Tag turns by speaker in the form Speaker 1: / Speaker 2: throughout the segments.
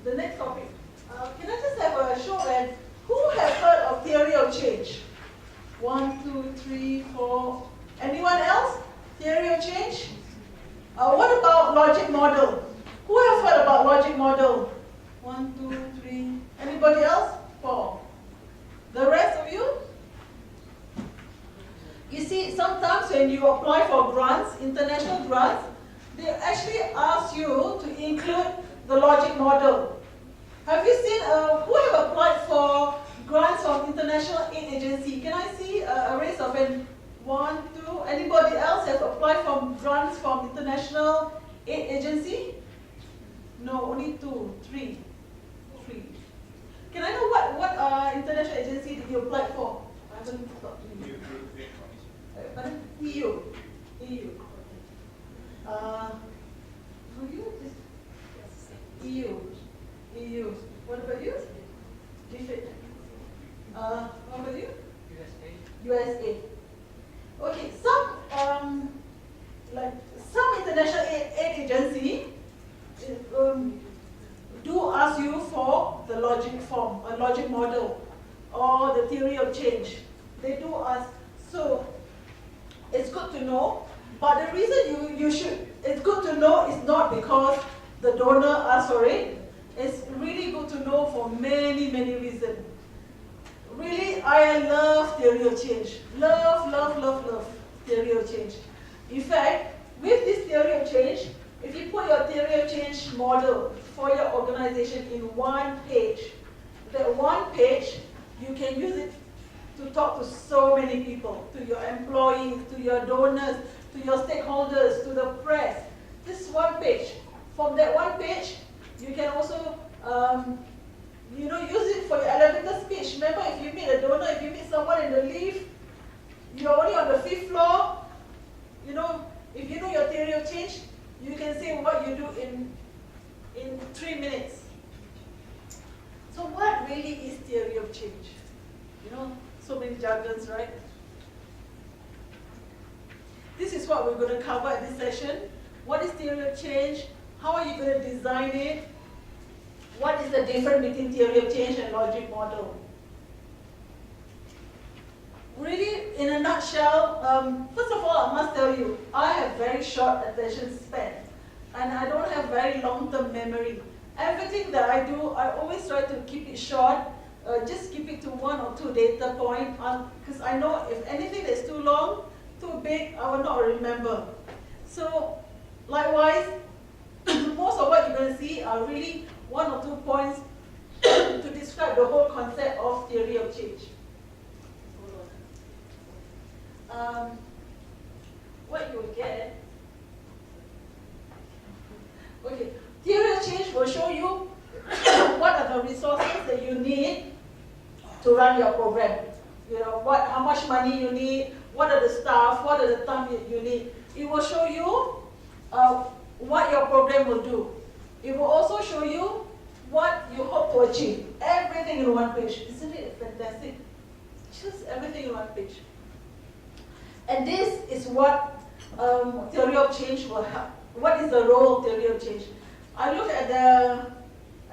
Speaker 1: the next topic. Can I just have a show of hands? Who has heard of theory of change? 1, 2, 3, 4. Anyone else? Theory of change? What about logic model? Who has heard about logic model? 1, 2, 3. Anybody else? 4. The rest of you? You see, sometimes when you apply for grants, international grants, they actually ask you to include the logic model. Have you seen who have applied for grants from International Aid Agency? Can I see a raise of hand? 1, 2. Anybody else have applied for grants from International Aid Agency? No, only 2, 3. Can I know what international agency did you apply for? I haven't talked to you. Pardon? EU. For you, EU. What about you? What about you? USA. Okay, some international aid agency do ask you for the logic form, a logic model, or the theory of change. They do ask. So it's good to know. But the reason it's good to know is not because the donor asked for it. It's really good to know for many, many reasons. Really, I love theory of change. Love theory of change. In fact, with this theory of change, if you put your theory of change model for your organization in one page, that one page, you can use it to talk to so many people, to your employees, to your donors, to your stakeholders, to the press. This one page. From that one page, you can also use it for your elevator speech. Remember, if you meet a donor, if you meet someone in the lift, you're only on the 5th floor, if you know your theory of change, you can say what you do in 3 minutes. So what really is theory of change? So many jargons, right? This is what we're going to cover in this session. What is theory of change? How are you going to design it? What is the difference between theory of change and logic model? Really, in a nutshell, first of all, I must tell you, I have very short attention span. And I don't have very long-term memory. Everything that I do, I always try to keep it short. Just keep it to 1 or 2 data points. Because I know if anything that's too long, too big, I will not remember. So, likewise, most of what you're going to see are really 1 or 2 points to describe the whole concept of theory of change. What you will get. Okay, theory of change will show you what are the resources that you need to run your program. How much money you need, what are the staff, what are the time you need. It will show you what your program will do. It will also show you what you hope to achieve. Everything in one page. Isn't it fantastic? Just everything in one page. And this is what theory of change will help. What is the role of theory of change? I look at the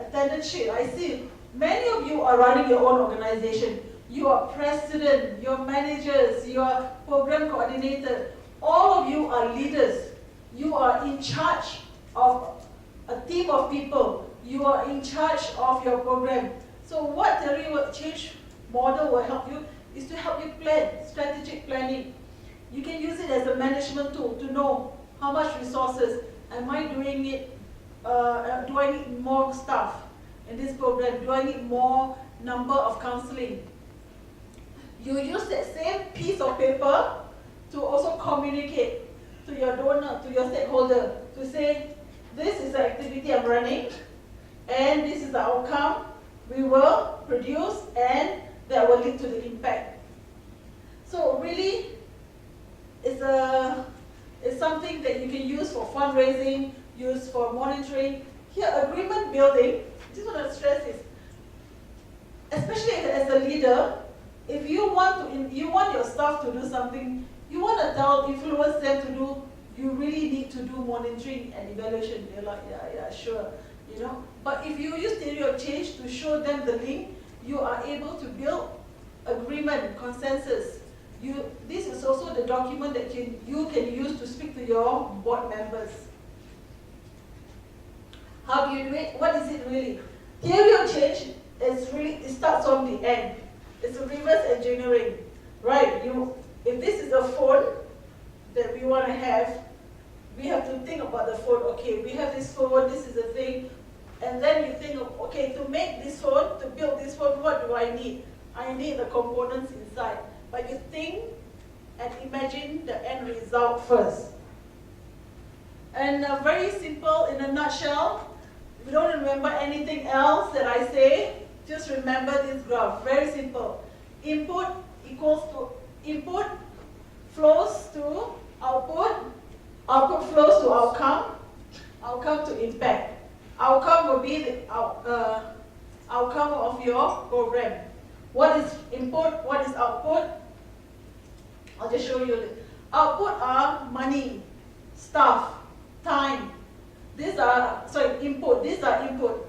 Speaker 1: attendance sheet. I see many of you are running your own organization. You are president, you're managers, you are program coordinator. All of you are leaders. You are in charge of a team of people. You are in charge of your program. So what theory of change model will help you is to help you plan, strategic planning. You can use it as a management tool to know how much resources am I doing it. Do I need more staff in this program? Do I need more number of counseling? You use that same piece of paper to also communicate to your donor, to your stakeholder, to say, this is the activity I'm running, and this is the outcome we will produce, and that will lead to the impact. So really, it's something that you can use for fundraising, use for monitoring. Here, agreement building, just want to stress this, especially as a leader, if you want your staff to do something, you want to influence them to do, you really need to do monitoring and evaluation. They're like, yeah, sure. you know. But if you use theory of change to show them the link, you are able to build agreement, consensus. This is also the document that you can use to speak to your board members. How do you do it? What is it really? Theory of change is really, it starts from the end. It's a reverse engineering, right? If this is a phone that we want to have, we have to think about the phone. Okay, we have this phone, this is the thing. And then you think of, okay, to make this phone, to build this phone, what do I need? I need the components inside. But you think and imagine the end result first. And very simple, in a nutshell, if you don't remember anything else that I say, just remember this graph. Very simple. Input equals to input flows to output, output flows to outcome, outcome to impact. Outcome will be the outcome of your program. What is input? What is output? I'll just show you. Output are money, staff, time. These are, input. These are input.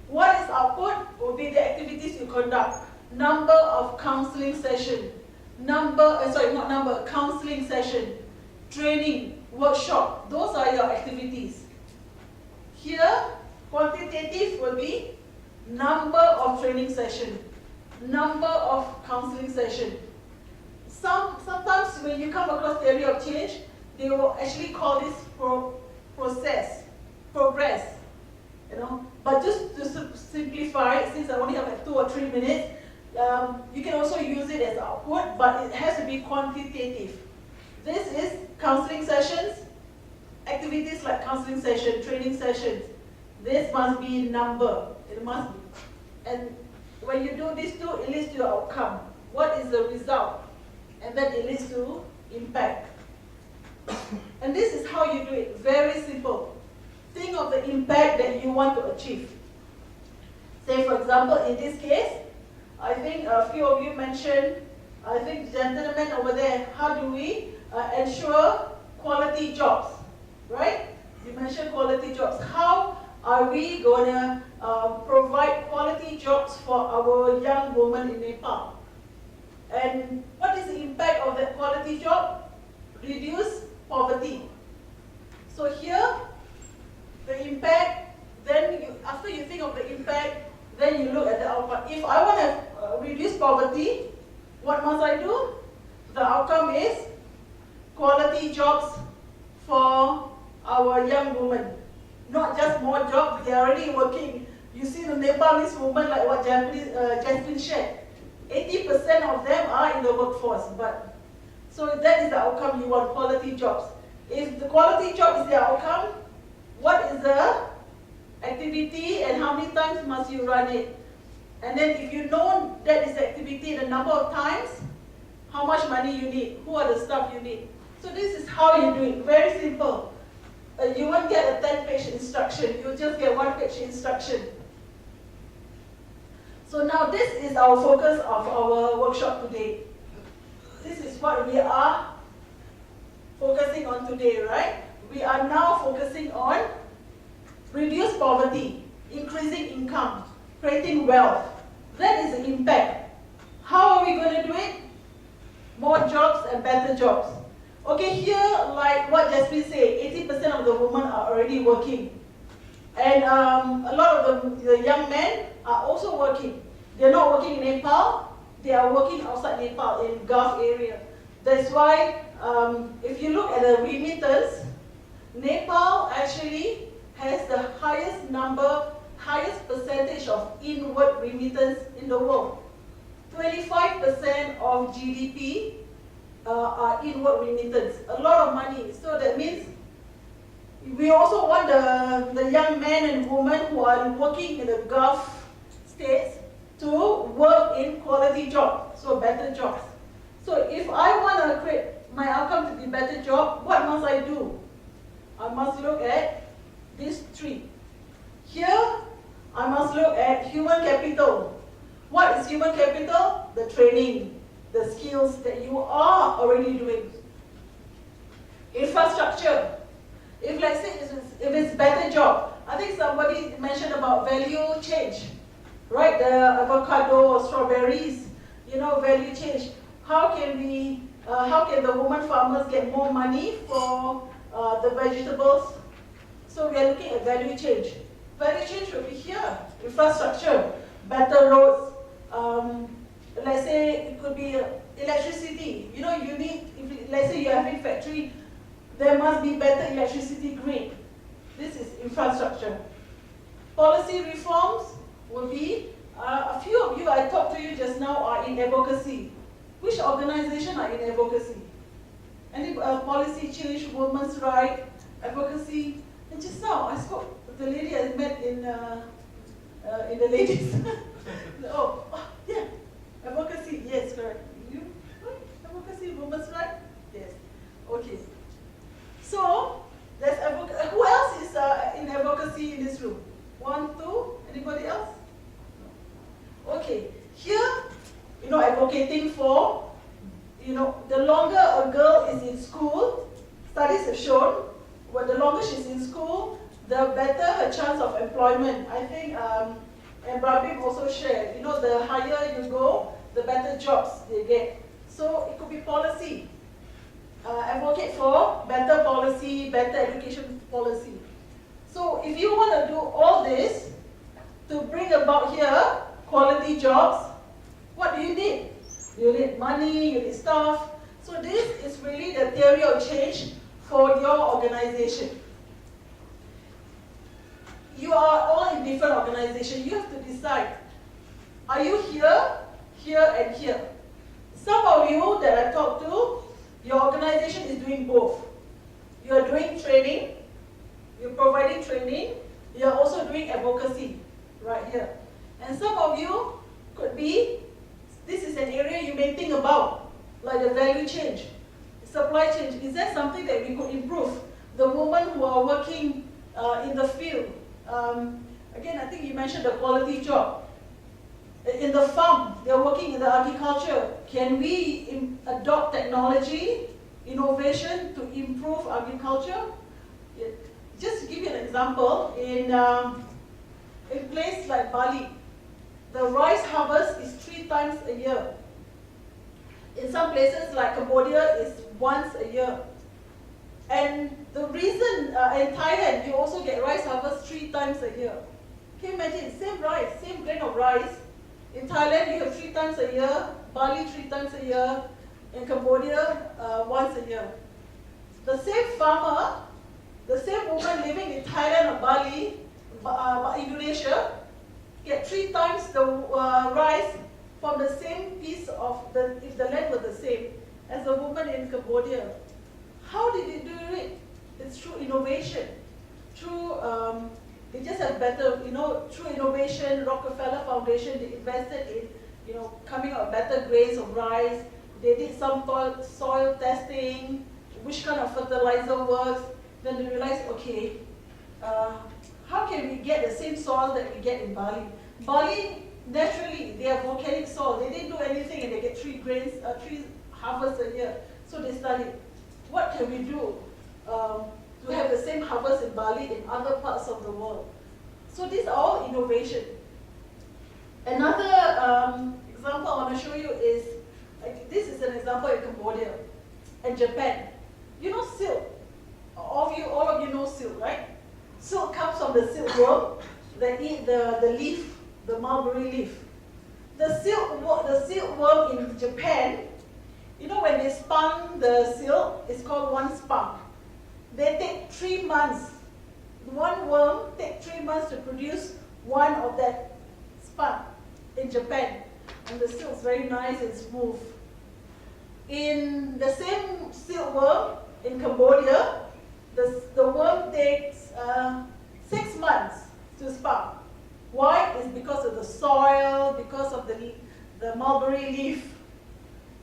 Speaker 1: What is output? Will be the activities you conduct. Number of counseling session. Counseling session. Training, workshop. Those are your activities. Here, quantitative will be number of training session, number of counseling session. Sometimes when you come across theory of change, they will actually call this progress, you know. But just to simplify, since I only have like 2 or 3 minutes, you can also use it as output, but it has to be quantitative. This is counseling sessions, activities like counseling session, training sessions. This must be number. It must be. And when you do these two, it leads to your outcome. What is the result? And then it leads to impact. And this is how you do it. Very simple. Think of the impact that you want to achieve. Say, for example, in this case, I think a few of you mentioned, I think gentlemen over there, how do we ensure quality jobs? Right? You mentioned quality jobs. How are we going to provide quality jobs for our young women in Nepal? And what is the impact of that quality job? Reduce poverty. So here, the impact, then after you think of the impact, then you look at the outcome. If I want to reduce poverty, what must I do? The outcome is quality jobs for our young women. Not just more jobs, they're already working. You see the Nepalese women, like what Jasmine shared. 80% of them are in the workforce. So that is the outcome you want, quality jobs. If the quality job is the outcome, what is the activity and how many times must you run it? And then if you know that is the activity, the number of times, how much money you need, who are the staff you need. So this is how you do it, very simple. You won't get a 10-page instruction, you'll just get 1-page instruction. So now this is our focus of our workshop today. This is what we are focusing on today, right? We are now focusing on reduce poverty, increasing income, creating wealth. That is the impact. How are we going to do it? More jobs and better jobs. Okay, here, like what Jasmine said, 80% of the women are already working. And a lot of the young men are also working. They're not working in Nepal, they are working outside Nepal, in Gulf area. That's why, if you look at the remittance, Nepal actually has the highest percentage of inward remittance in the world. 25% of GDP are inward remittance, a lot of money. So that means we also want the young men and women who are working in the Gulf states to work in quality jobs, so better jobs. So if I want to create my outcome to be better job, what must I do? I must look at these three. Here, I must look at human capital. What is human capital? The training, the skills that you are already doing. Infrastructure. If let's say if it's better job, I think somebody mentioned about value change, right? The avocado or strawberries, value change. How can the woman farmers get more money for the vegetables? So we are looking at value change. Value change will be here, infrastructure, better roads. Let's say it could be electricity. You need, let's say you're having factory, there must be better electricity grid. This is infrastructure. Policy reforms will be, a few of you I talked to you just now are in advocacy. Which organization are in advocacy? Any policy change, women's rights, advocacy? And just now I spoke with the lady I met in the ladies. Yeah, advocacy, yes, correct. You, right? Advocacy, women's rights? Yes, okay. So, there's who else is in advocacy in this room? 1, 2, anybody else? No. Okay, here, advocating for, the longer a girl is in school, studies have shown, the longer she's in school, the better her chance of employment. I think, and Brabim also shared, the higher you go, the better jobs they get. So it could be policy. Advocate for better policy, better education policy. So if you want to do all this to bring about here quality jobs, what do you need? You need money, you need staff. So this is really the theory of change for your organization. You are all in different organizations. You have to decide, are you here, here, and here? Some of you that I talked to, your organization is doing both. You are doing training, you're providing training, you're also doing advocacy right here. And some of you could be, this is an area you may think about, like the value change, supply chain. Is that something that we could improve? The women who are working in the field. Again, I think you mentioned the quality job. In the farm, they're working in the agriculture. Can we adopt technology, innovation to improve agriculture? Just to give you an example, in a place like Bali, the rice harvest is 3 times a year. In some places like Cambodia, it's once a year. And the reason in Thailand, you also get rice harvest 3 times a year. Can you imagine, same rice, same grain of rice. In Thailand, you have 3 times a year, Bali 3 times a year, in Cambodia, once a year. The same farmer, the same woman living in Thailand or Bali, Indonesia, get 3 times the rice from the same piece of, if the land were the same, as the woman in Cambodia. How did they do it? It's through innovation, through they just have better, through innovation. Rockefeller Foundation, they invested in, coming out better grades of rice. They did some soil testing, which kind of fertilizer works. Then they realized, okay, how can we get the same soil that we get in Bali? Bali, naturally, they have volcanic soil. They didn't do anything and they get 3 harvests a year. So they studied, what can we do to have the same harvest in Bali in other parts of the world? So these are all innovation. Another example I want to show you is, this is an example in Cambodia and Japan. Silk. All of you know silk, right? Silk comes from the silkworm. They eat the leaf, the mulberry leaf. The silkworm in Japan, when they spun the silk, it's called one spun. They take 3 months. One worm takes 3 months to produce one of that spun in Japan. And the silk is very nice and smooth. In the same silkworm in Cambodia, the worm takes 6 months to spun. Why? It's because of the soil, because of the mulberry leaf.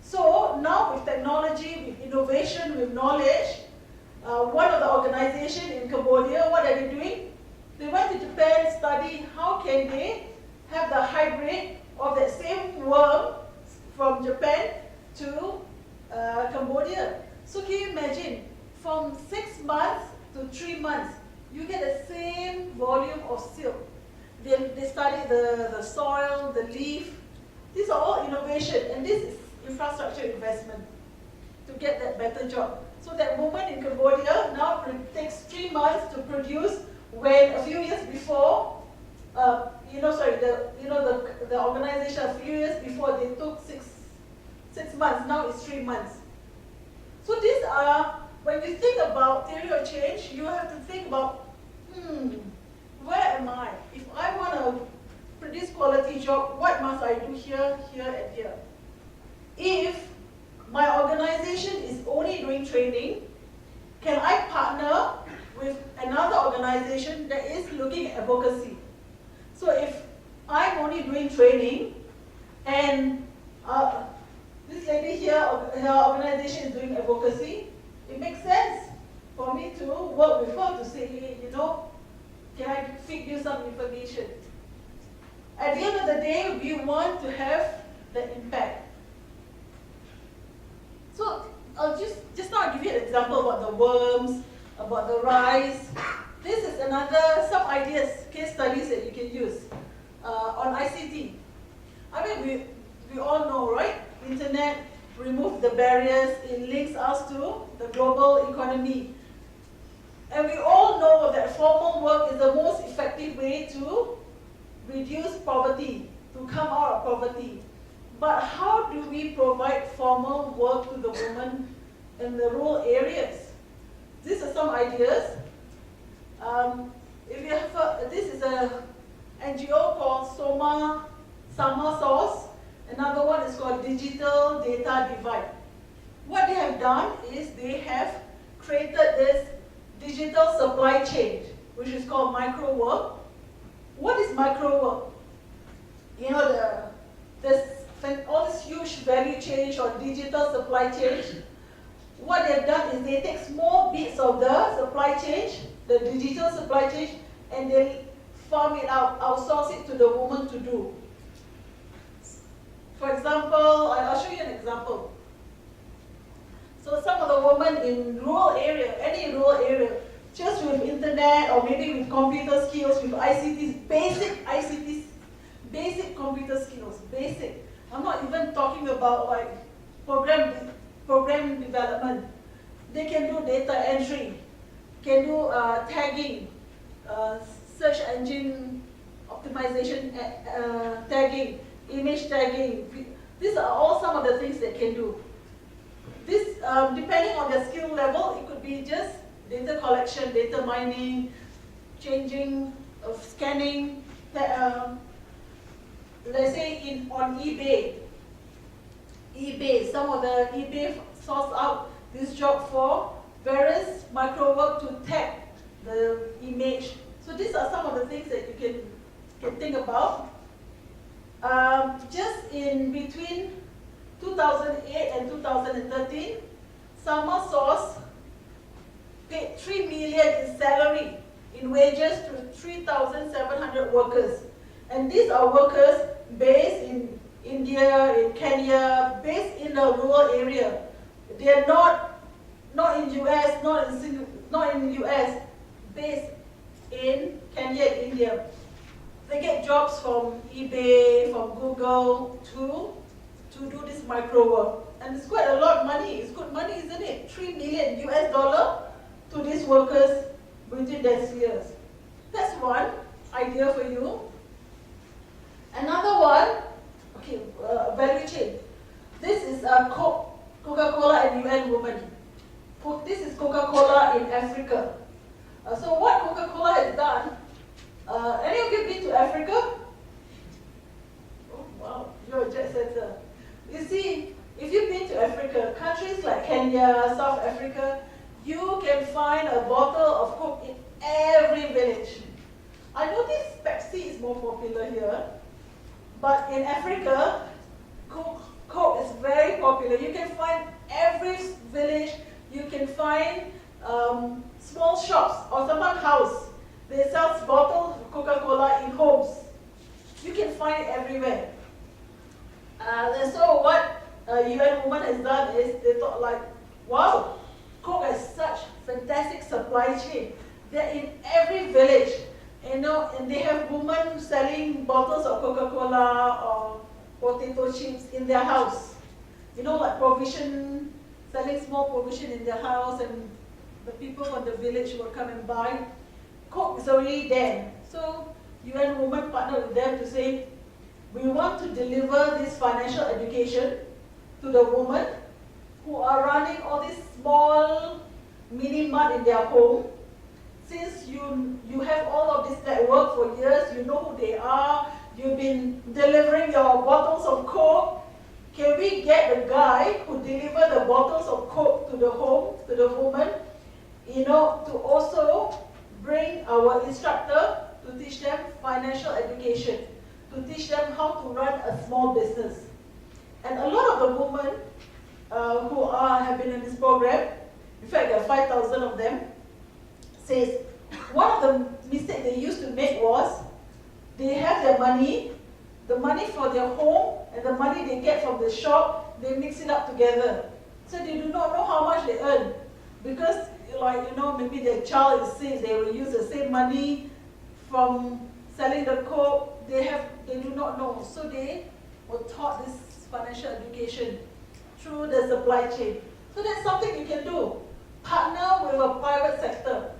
Speaker 1: So now with technology, with innovation, with knowledge, one of the organizations in Cambodia, what are they doing? They went to Japan, study how can they have the hybrid of that same worm from Japan to Cambodia. So can you imagine, from 6 months to 3 months, you get the same volume of silk. They study the soil, the leaf. These are all innovation, and this is infrastructure investment to get that better job. So that woman in Cambodia now takes 3 months to produce, when a few years before, the organization a few years before they took six months. Now it's 3 months. So these are, when you think about theory of change, you have to think about, where am I? If I want to produce quality job, what must I do here, here, and here? If my organization is only doing training, can I partner with another organization that is looking at advocacy? So if I'm only doing training, and this lady here, her organization is doing advocacy, it makes sense for me to work with her to say, hey, can I feed you some information? At the end of the day, we want to have the impact. So I'll just now give you an example about the worms, about the rice. This is some ideas, case studies that you can use on ICT. I mean, we all know, right? Internet removes the barriers, it links us to the global economy. And we all know that formal work is the most effective way to reduce poverty, to come out of poverty. But how do we provide formal work to the women in the rural areas? These are some ideas. This is an NGO called Sama Source. Another one is called Digital Data Divide. What they have done is they have created this digital supply chain, which is called micro work. What is micro work? All this huge value chain or digital supply chain. What they've done is they take small bits of the supply chain, the digital supply chain, and they farm it out, outsource it to the woman to do. For example, I'll show you an example. So some of the women in rural area, any rural area, just with internet or maybe with computer skills, with ICTs, basic computer skills, basic. I'm not even talking about like program development. They can do data entry, can do tagging, search engine optimization, tagging, image tagging. These are all some of the things they can do. This, depending on their skill level, it could be just data collection, data mining, changing, scanning. Let's say on eBay, some of the eBay source out this job for various micro work to tag the image. So these are some of the things that you can think about. Just in between 2008 and 2013, Sama Source paid 3 million in salary, in wages to 3,700 workers. And these are workers based in India, in Kenya, based in the rural area. They are not in US, not in US, based in Kenya and India. They get jobs from eBay, from Google to do this micro work. And it's quite a lot of money. It's good money, isn't it? 3 million US dollar to these workers within their spheres. That's one idea for you. Another one, okay, value chain. This is Coca-Cola and UN Women. This is Coca-Cola in Africa. So what Coca-Cola has done, any of you been to Africa? Oh wow, you're a jet setter. You see, if you've been to Africa, countries like Kenya, South Africa, you can find a bottle of Coke in every village. I notice Pepsi is more popular here, but in Africa, Coke is very popular. You can find every village, you can find small shops or someone's house. They sell bottles of Coca-Cola in homes. You can find it everywhere. And so what UN Women has done is they thought like, wow, Coke has such fantastic supply chain. They're in every village, and they have women selling bottles of Coca-Cola or potato chips in their house. Like provision, selling small provision in their house, and the people from the village will come and buy. Coke is already there. So UN Women partnered with them to say, we want to deliver this financial education to the women who are running all these small mini mart in their home. Since you have all of this network for years, you know who they are, you've been delivering your bottles of Coke, can we get a guy who deliver the bottles of Coke to the home, to the woman, to also bring our instructor to teach them financial education, to teach them how to run a small business. And a lot of the women who have been in this program, in fact there are 5,000 of them, says one of the mistakes they used to make was they have their money, the money for their home and the money they get from the shop, they mix it up together. So they do not know how much they earn. Because maybe their child is sick, they will use the same money from selling the Coke, they do not know. So they were taught this financial education through the supply chain. So that's something you can do. Partner with a private sector.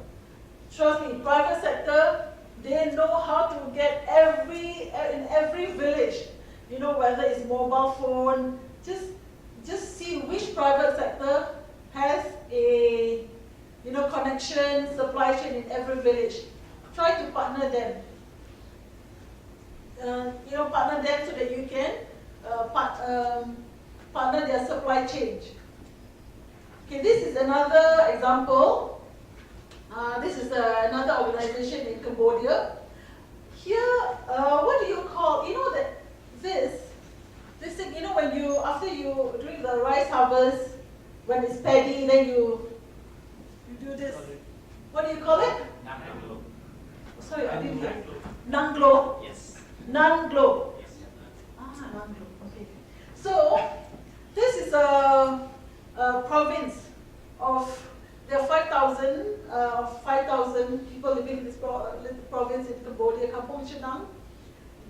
Speaker 1: Trust me, private sector, they know how to get in every village, whether it's mobile phone, just see which private sector has a connection, supply chain in every village. Try to partner them. Partner them so that you can partner their supply chain. Okay, this is another example. This is another organization in Cambodia. Here, what do you call, this thing, when after you during the rice harvest, when it's paddy, then you do this. What do you call it?
Speaker 2: Nanglo.
Speaker 1: Sorry, I didn't hear. Nanglo.
Speaker 2: Yes.
Speaker 1: Nanglo.
Speaker 2: Yes.
Speaker 1: Nanglo. Okay. So this is a province of there are 5,000 people living in this province in Cambodia, Kampong Chenang.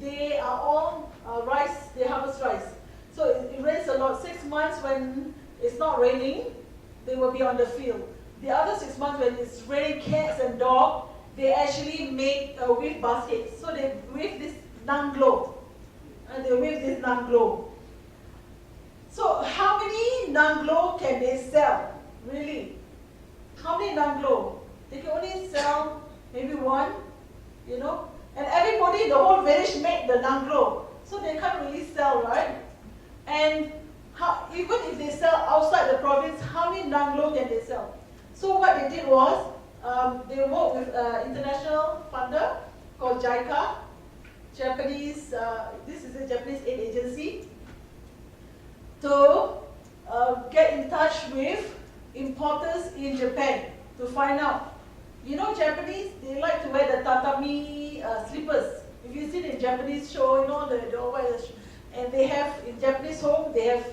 Speaker 1: They are all rice. They harvest rice. So it rains a lot. 6 months when it's not raining, they will be on the field. The other 6 months when it's raining cats and dogs, they actually make weave baskets. So they weave this nanglo. And they weave this nanglo. So how many nanglo can they sell? Really? How many nanglo? They can only sell maybe one, And everybody in the whole village make the nanglo. So they can't really sell, right? And even if they sell outside the province, how many nanglo can they sell? So what they did was, they worked with an international funder called JICA, Japanese, this is a Japanese aid agency, to get in touch with importers in Japan to find out. Japanese, they like to wear the tatami slippers. If you see the Japanese show, they all wear the and they have, in Japanese home, they have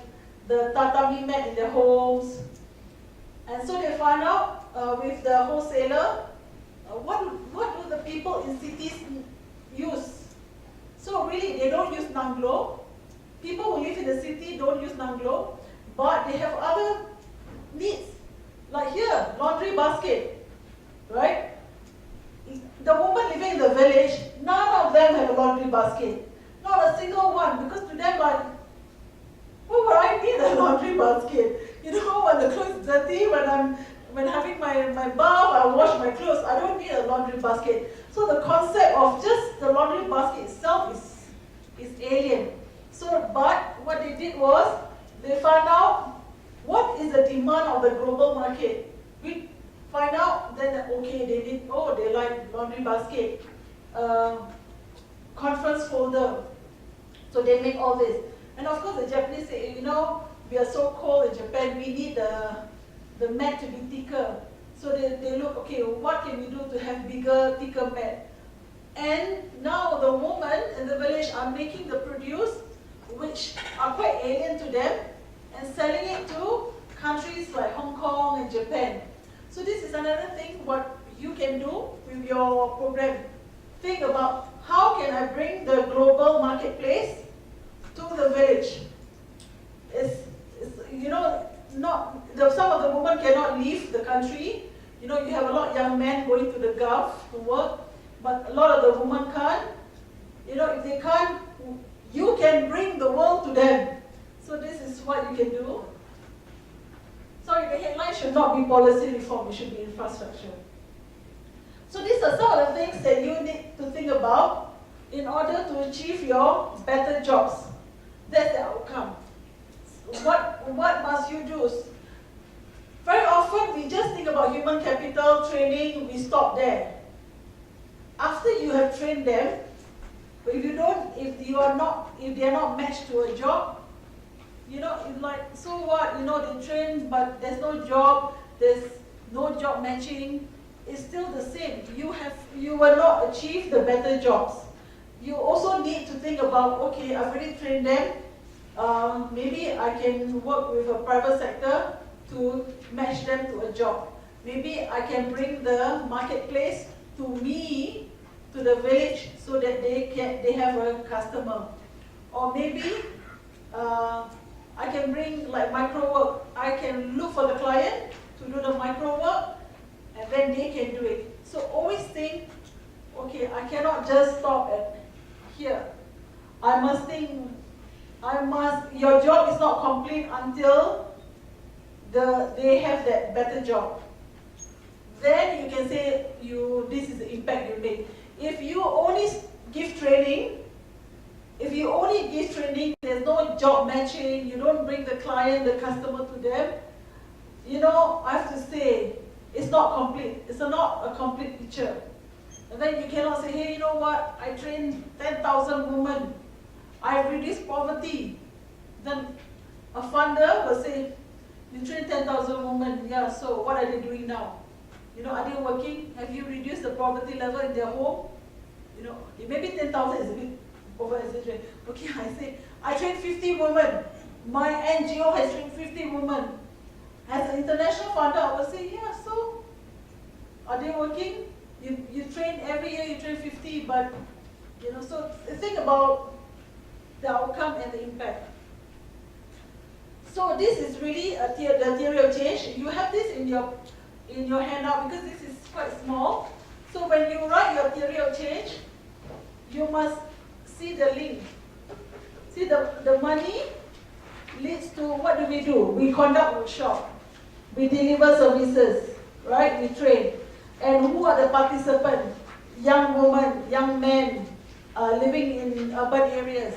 Speaker 1: the tatami mat in their homes. And so they found out with the wholesaler, what do the people in cities use? So really, they don't use nanglo. People who live in the city don't use nanglo, but they have other needs. Like here, laundry basket, right? The woman living in the village, none of them have a laundry basket. Not a single one, because to them, like, why would I need a laundry basket? When the clothes is dirty, when having my bath, I wash my clothes, I don't need a laundry basket. So the concept of just the laundry basket itself is alien. So, but what they did was, they found out what is the demand of the global market. We find out then, okay, they like laundry basket, conference folder. So they make all this. And of course the Japanese say, we are so cold in Japan, we need the mat to be thicker. So they look, okay, what can we do to have bigger, thicker mat? And now the women in the village are making the produce, which are quite alien to them, and selling it to countries like Hong Kong and Japan. So this is another thing what you can do with your program. Think about how can I bring the global marketplace to the village. Some of the women cannot leave the country. You have a lot of young men going to the Gulf to work, but a lot of the women can't. If they can't, you can bring the world to them. So this is what you can do. Sorry, the headline should not be policy reform, it should be infrastructure. So these are some of the things that you need to think about in order to achieve your better jobs. That's the outcome. What must you do? Very often we just think about human capital training, we stop there. After you have trained them, if they are not matched to a job, it's like, so what? They train, but there's no job, there's no job matching. It's still the same. You will not achieve the better jobs. You also need to think about, okay, I've already trained them. Maybe I can work with a private sector to match them to a job. Maybe I can bring the marketplace to me, to the village, so that they have a customer. Or maybe I can bring like micro work. I can look for the client to do the micro work, and then they can do it. So always think, okay, I cannot just stop at here. I must think, your job is not complete until they have that better job. Then you can say, this is the impact you make. If you only give training, there's no job matching, you don't bring the client, the customer to them, I have to say, it's not complete. It's not a complete picture. And then you cannot say, hey, you know what, I trained 10,000 women. I've reduced poverty. Then a funder will say, you trained 10,000 women, yeah, so what are they doing now? Are they working? Have you reduced the poverty level in their home? Maybe 10,000 is a bit over-exaggerated. Okay, I say, I trained 50 women. My NGO has trained 50 women. As an international funder, I will say, yeah, so are they working? You train every year, you train 50, but, so think about the outcome and the impact. So this is really the theory of change. You have this in your handout because this is quite small. So when you write your theory of change, you must see the link. See the money leads to what do? We conduct workshop. We deliver services, right? We train. And who are the participants? Young women, young men living in urban areas.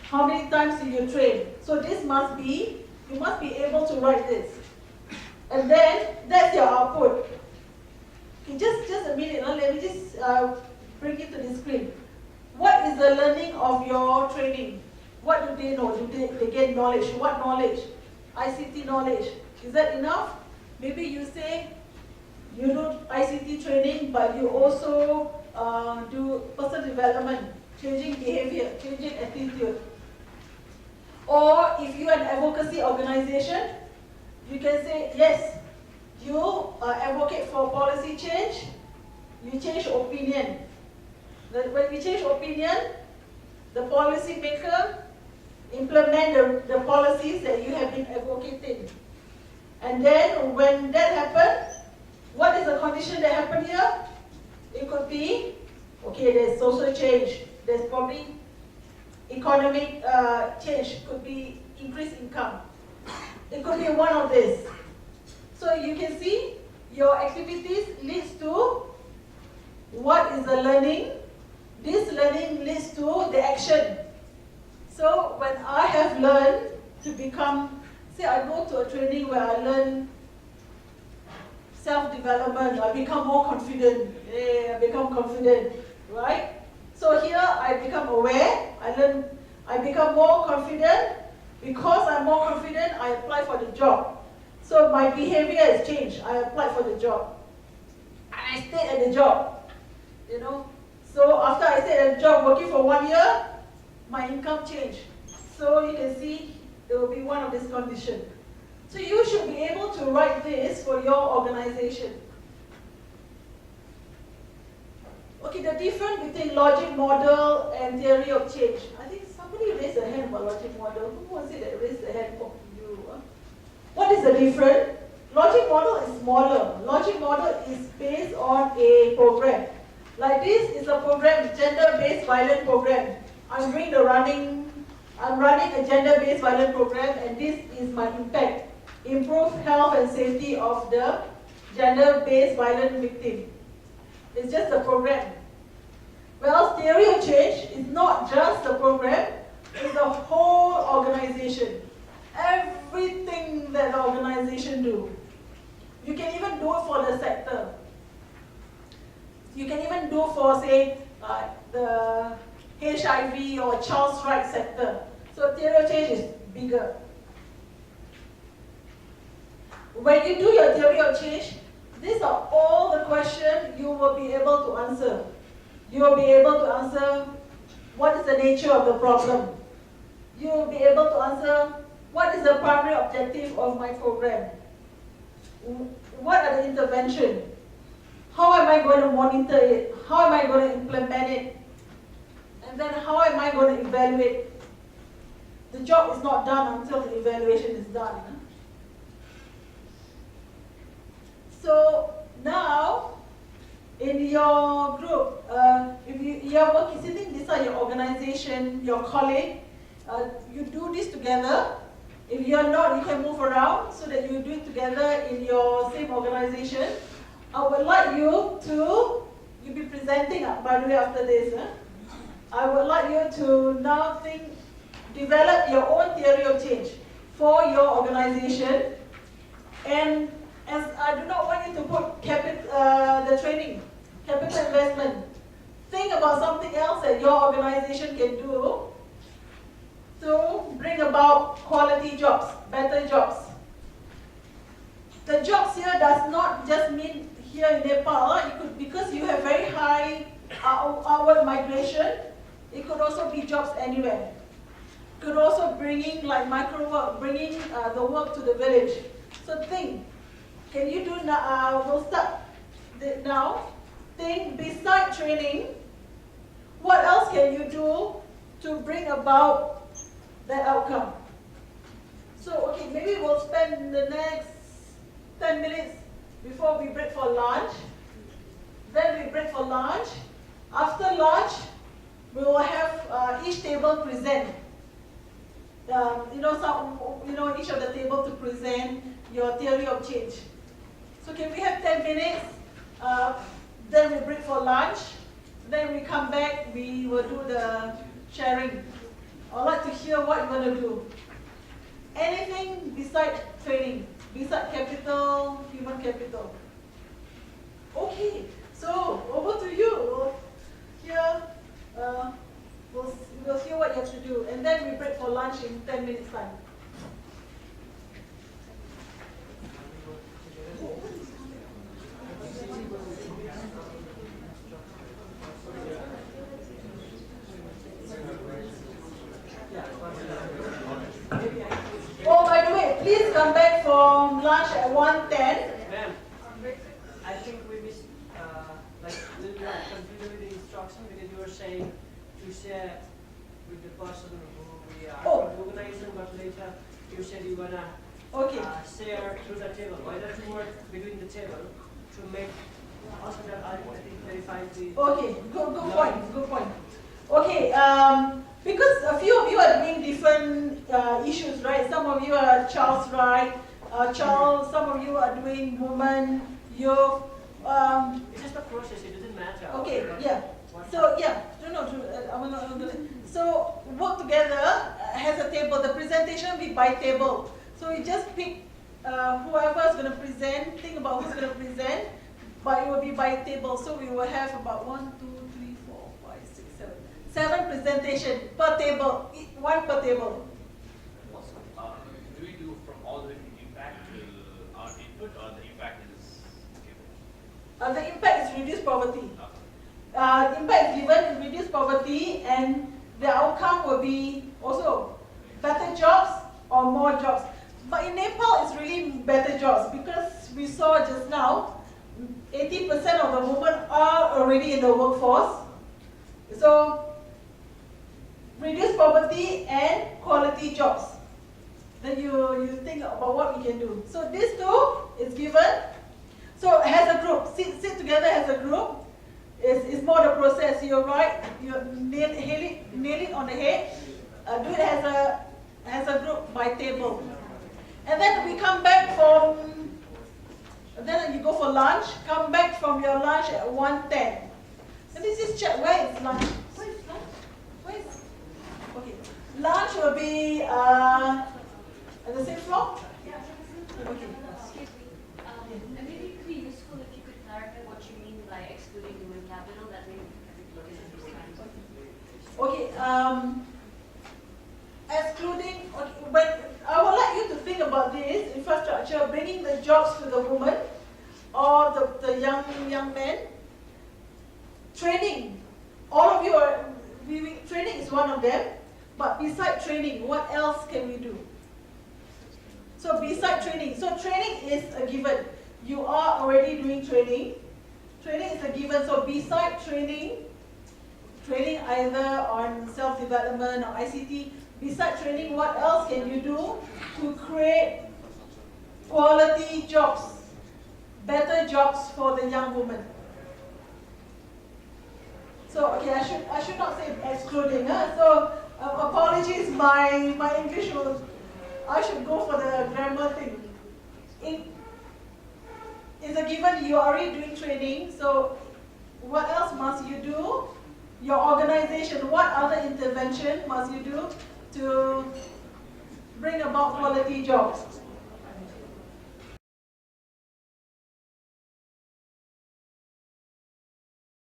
Speaker 1: How many times do you train? So this you must be able to write this. And then that's your output. Okay, just a minute, let me just bring it to the screen. What is the learning of your training? What do they know? Do they get knowledge? What knowledge? ICT knowledge. Is that enough? Maybe you say you do ICT training, but you also do personal development, changing behavior, changing attitude. Or if you're an advocacy organization, you can say, yes, you advocate for policy change, you change opinion. When we change opinion, the policy maker implement the policies that you have been advocating. And then when that happens, what is the condition that happened here? It could be, okay, there's social change, there's probably economic change, could be increased income. It could be one of these. So you can see your activities leads to what is the learning. This learning leads to the action. So when I have learned to become, say I go to a training where I learn self-development, I become more confident. I become confident, right? So here I become aware, I become more confident. Because I'm more confident, I apply for the job. So my behavior has changed. I apply for the job. And I stayed at the job. So after I stayed at the job working for 1 year, my income changed. So you can see it will be one of these conditions. So you should be able to write this for your organization. Okay, the difference between logic model and theory of change. I think somebody raised a hand about logic model. Who was it that raised a hand for you? What is the difference? Logic model is smaller. Logic model is based on a program. Like this is a program, gender-based violent program. I'm running a gender-based violent program, and this is my impact. Improve health and safety of the gender-based violent victim. It's just a program. Well, theory of change is not just a program, it's the whole organization. Everything that the organization do. You can even do it for the sector. You can even do for, say, the HIV or child's rights sector. So theory of change is bigger. When you do your theory of change, these are all the questions you will be able to answer. You will be able to answer what is the nature of the problem. You will be able to answer what is the primary objective of my program. What are the interventions? How am I going to monitor it? How am I going to implement it? And then how am I going to evaluate? The job is not done until the evaluation is done. So now, in your group, if you're working, sitting beside your organization, your colleague, you do this together. If you're not, you can move around so that you do it together in your same organization. I would like you to, you'll be presenting, by the way, after this. I would like you to now develop your own theory of change for your organization. And as I do not want you to put the training, capital investment. Think about something else that your organization can do to bring about quality jobs, better jobs. The jobs here does not just mean here in Nepal. It could, because you have very high outward migration, it could also be jobs anywhere. It could also bringing like micro work, bringing the work to the village. So think, can you do now? We'll start now. Think beside training, what else can you do to bring about that outcome? So, okay, maybe we'll spend the next 10 minutes before we break for lunch. Then we break for lunch. After lunch, we will have each table present. Each of the table to present your theory of change. So can we have 10 minutes? Then we break for lunch. Then we come back, we will do the sharing. I'd like to hear what you're going to do. Anything beside training, beside capital, human capital. Okay, so over to you. We'll hear, we'll hear what you have to do. And then we break for lunch in 10 minutes time. Oh, by the way, please come back from lunch at 1:10.
Speaker 2: Ma'am, I think we missed, a little bit of confusion with the instruction because you were saying to share with the person who we are organizing, but later you said you wanna share through the table. Why don't you work between the table to make also that I think verify the.
Speaker 1: Okay, good point. Okay, because a few of you are doing different issues, right? Some of you are child's right, some of you are doing women, youth.
Speaker 2: It's just a process, it doesn't matter.
Speaker 1: Okay, yeah. So, yeah, so work together has a table. The presentation will be by table. So you just pick whoever is going to present, think about who's going to present, but it will be by table. So we will have about 1, 2, 3, 4, 5, 6, 7 presentation per table, one per table.
Speaker 3: Also, do we do from all the way from impact to our input, or the impact is given?
Speaker 1: The impact is reduced poverty. Impact is given in reduced poverty, and the outcome will be also better jobs or more jobs. But in Nepal, it's really better jobs because we saw just now, 80% of the women are already in the workforce. So, reduce poverty and quality jobs. Then you think about what we can do. So these two is given. So as a group, sit together as a group. It's more the process. You're right. You nail it on the head. Do it as a group by table. And then we come back then you go for lunch. Come back from your lunch at 1:10. Let me just check where is lunch. Where is lunch? Where is? Okay. Lunch will be at the same floor.
Speaker 4: Yeah.
Speaker 1: Okay.
Speaker 4: Excuse me. Maybe it could be useful if you could clarify what you mean by excluding human capital. That way everybody can understand.
Speaker 1: Okay. Excluding. Okay, but I would like you to think about this infrastructure, bringing the jobs to the women or the young men. Training. All of you are. Training is one of them. But beside training, what else can we do? So beside training, so training is a given. You are already doing training. Training is a given. So beside training either on self-development or ICT, beside training, what else can you do to create quality jobs, better jobs for the young women? So okay, I should not say excluding. So apologies, my English will. I should go for the grammar thing. It's a given, you are already doing training, so what else must you do? Your organization, what other intervention must you do to bring about quality jobs?